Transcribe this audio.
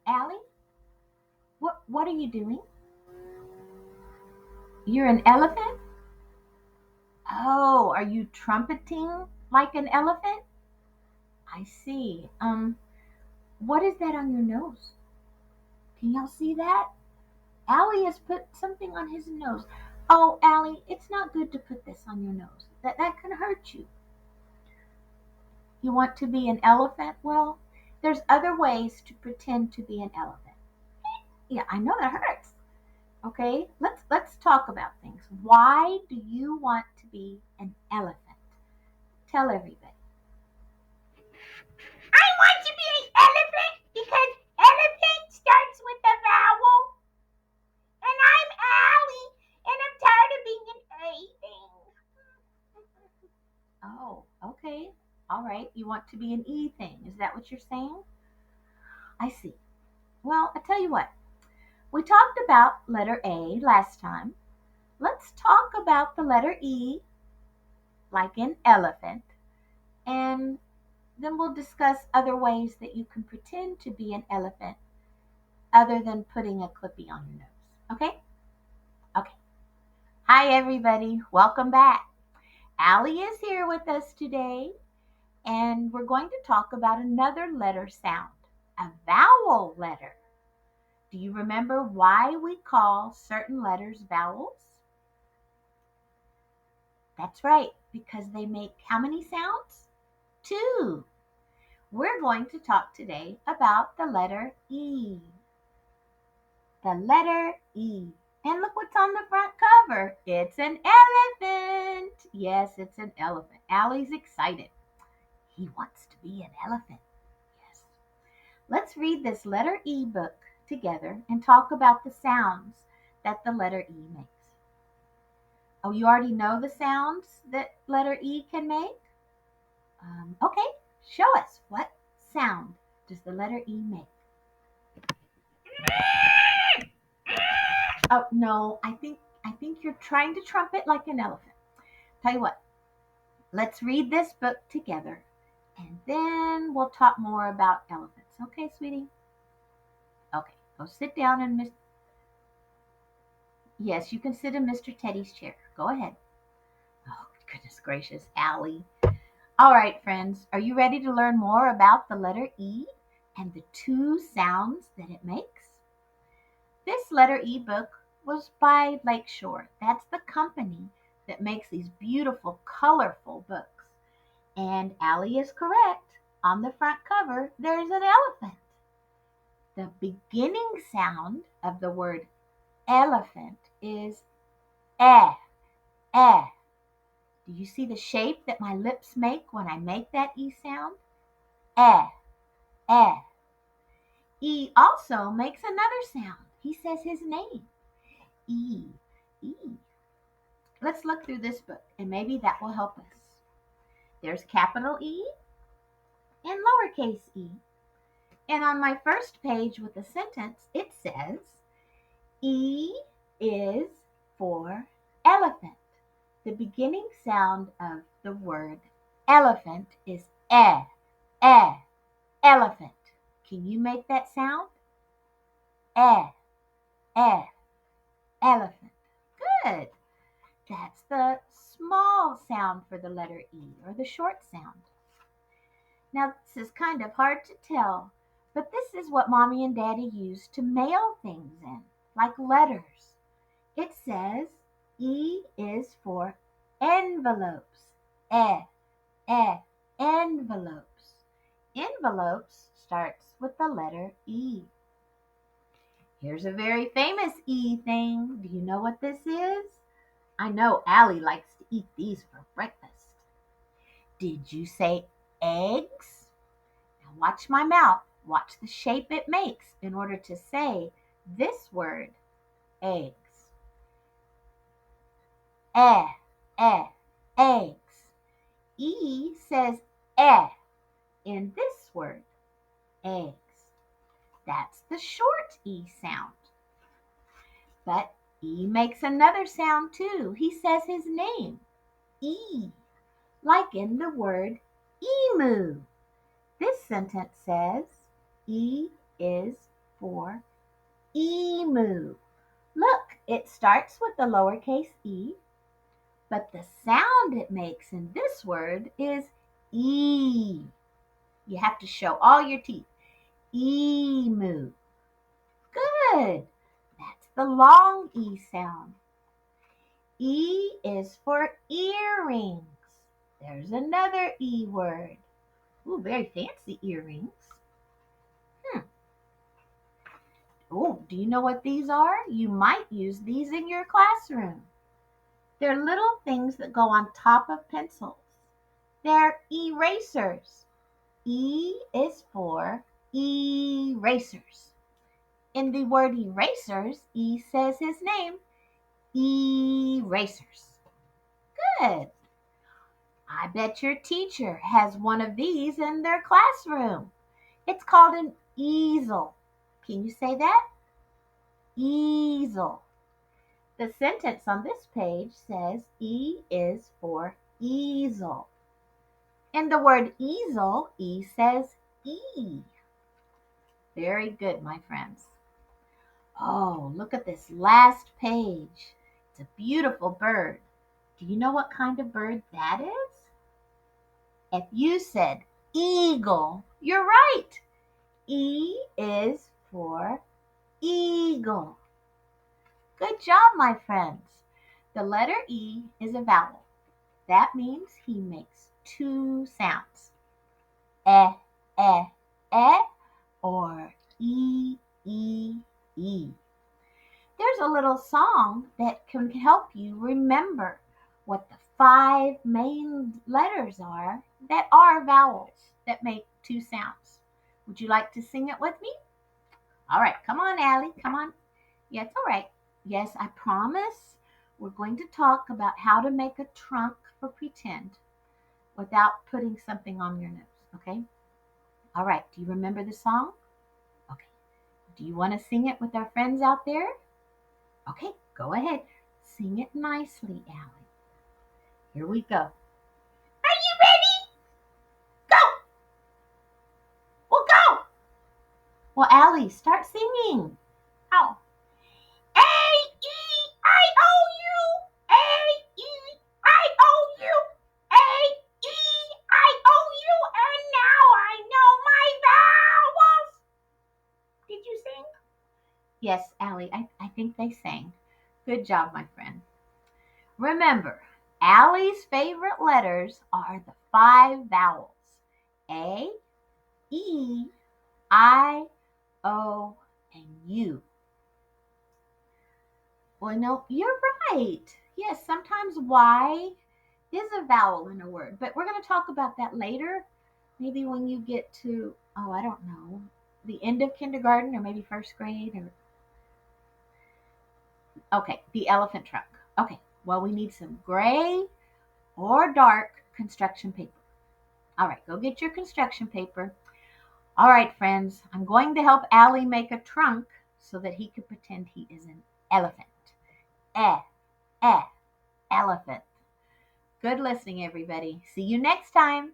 Allie, what are you doing? You're an elephant? Oh, are you trumpeting like an elephant? I see. What is that on your nose? Can y'all see that? Allie has put something on his nose. Oh, Allie, it's not good to put this on your nose. That can hurt you. You want to be an elephant? Well, there's other ways to pretend to be an elephant. Yeah, I know that hurts. Okay, let's talk about things. Why do you want to be an elephant? Tell everybody. I want to be an elephant because elephant starts with a vowel. And I'm Allie, and I'm tired of being an A thing. Oh, okay. All right. You want to be an E thing. Is that what you're saying? I see. Well, I tell you what. We talked about letter A last time. Let's talk about the letter E, like in elephant, and then we'll discuss other ways that you can pretend to be an elephant other than putting a clippy on your nose. Okay? Okay. Hi, everybody. Welcome back. Allie is here with us today, and we're going to talk about another letter sound, a vowel letter. Do you remember why we call certain letters vowels? That's right, because they make how many sounds? Two. We're going to talk today about the letter E. The letter E. And look what's on the front cover. It's an elephant. Yes, it's an elephant. Allie's excited. He wants to be an elephant. Yes. Let's read this letter E book together and talk about the sounds that the letter E makes. Oh, you already know the sounds that letter E can make? Okay, show us. What sound does the letter E make? Oh no, I think you're trying to trumpet like an elephant. Tell you what, let's read this book together and then we'll talk more about elephants. Okay, sweetie? Okay, go sit down and yes, you can sit in Mr. Teddy's chair. Go ahead. Oh, goodness gracious, Allie. All right, friends, are you ready to learn more about the letter E and the two sounds that it makes? This letter E book was by Lakeshore. That's the company that makes these beautiful, colorful books. And Allie is correct. On the front cover, there's an elephant. The beginning sound of the word elephant is eh, eh. Do you see the shape that my lips make when I make that E sound? Eh, eh. E also makes another sound. He says his name. E, E. Let's look through this book and maybe that will help us. There's capital E and lowercase e. And on my first page with a sentence, it says, E is for elephant. The beginning sound of the word elephant is eh, elephant. Can you make that sound? Eh, eh, elephant. Good. That's the small sound for the letter E, or the short sound. Now, this is kind of hard to tell, but this is what Mommy and Daddy use to mail things in, like letters. It says E is for envelopes. Envelopes. Envelopes starts with the letter E. Here's a very famous E thing. Do you know what this is? I know Allie likes to eat these for breakfast. Did you say eggs? Now watch my mouth. Watch the shape it makes in order to say this word, eggs. Eh, eh, eggs. E says eh in this word, eggs. That's the short E sound. But E makes another sound too. He says his name, E. like in the word emu. This sentence says, E is for emu. Look, it starts with the lowercase e, but the sound it makes in this word is E. You have to show all your teeth. Emu. Good. That's the long E sound. E is for earrings. There's another E word. Ooh, very fancy earrings. Oh, do you know what these are? You might use these in your classroom. They're little things that go on top of pencils. They're erasers. E is for erasers. In the word erasers, E says his name, erasers. Good. I bet your teacher has one of these in their classroom. It's called an easel. Can you say that? Easel. The sentence on this page says E is for easel. In the word easel, E says E. Very good, my friends. Oh, look at this last page. It's a beautiful bird. Do you know what kind of bird that is? If you said eagle, you're right. E is for eagle. Good job, my friends. The letter E is a vowel. That means he makes two sounds. Eh, eh, eh, or E, E, E. There's a little song that can help you remember what the five main letters are that are vowels that make two sounds. Would you like to sing it with me? All right, come on, Allie, come on. Yeah, it's all right. Yes, I promise we're going to talk about how to make a trunk for pretend without putting something on your nose, okay? All right, do you remember the song? Okay. Do you want to sing it with our friends out there? Okay, go ahead. Sing it nicely, Allie. Here we go. Are you ready? Go! Well, go! Well, Allie, start singing. Oh. A-E-I-O-U. A-E-I-O-U. A-E-I-O-U. And now I know my vowels. Did you sing? Yes, Allie, I think they sang. Good job, my friend. Remember, Allie's favorite letters are the five vowels. A, E, I, O, and U. Well, no, you're right. Yes, sometimes Y is a vowel in a word, but we're going to talk about that later. Maybe when you get to, oh, I don't know, the end of kindergarten or maybe first grade or, okay, the elephant trunk. Okay, well, we need some gray or dark construction paper. All right, go get your construction paper. All right, friends, I'm going to help Allie make a trunk so that he could pretend he is an elephant. Eh, eh, elephant. Good listening, everybody. See you next time.